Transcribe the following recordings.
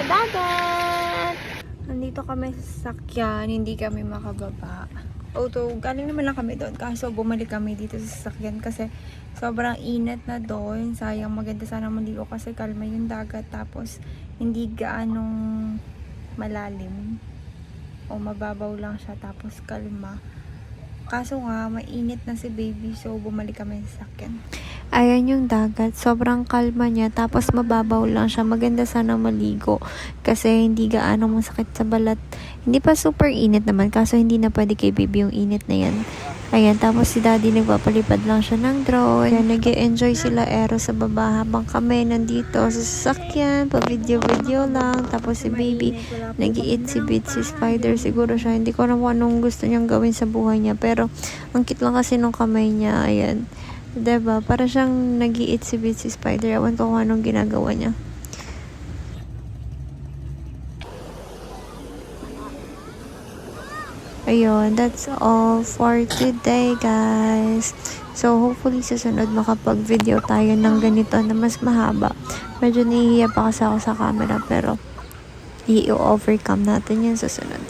dagat. Nandito kami sa sasakyan, hindi kami makababa. Although, galing naman lang kami doon. Kaso, bumalik kami dito sa sasakyan kasi sobrang init na doon. Sayang, maganda sana maligo kasi kalma yung dagat. Tapos, hindi gaanong malalim. O mababaw lang siya. Tapos, kalma. Kaso nga, mainit na si baby. So, bumalik kami sa sasakyan. Ayan yung dagat. Sobrang kalma niya. Tapos mababaw lang siya. Maganda sana maligo. Kasi hindi gaano masakit sa balat. Hindi pa super init naman. Kaso hindi na pwede kay baby yung init na yan. Ayan. Tapos si daddy nagpapalipad lang siya ng drone. Ayan. Nag-enjoy sila Ero sa baba. Habang kami nandito sa sasakyan. Pa-video-video lang. Tapos si baby nag-i-eat si Bitsy Spider. Siguro siya. Hindi ko alam kung anong gusto niyang gawin sa buhay niya. Pero ang cute lang kasi nung kamay niya. Ayan. Diba? Para siyang nag-i-eat si Bitsy Spider. Ewan ko kung anong ginagawa niya. Ayun, that's all for today, guys. So, hopefully, sa sunod makapag-video tayo ng ganito na mas mahaba. Medyo nahihiya pa kasi ako sa camera, pero i-overcome natin yun sa sunod.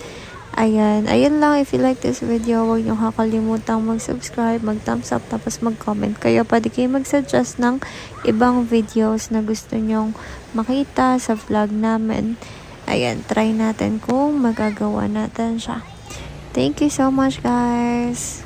Ayan lang. If you like this video, huwag niyo kakalimutang mag-subscribe, mag-thumbs up, tapos mag-comment. Kaya pwede kayo mag-suggest ng ibang videos na gusto nyong makita sa vlog namin. Ayan, try natin kung magagawa natin siya. Thank you so much, guys!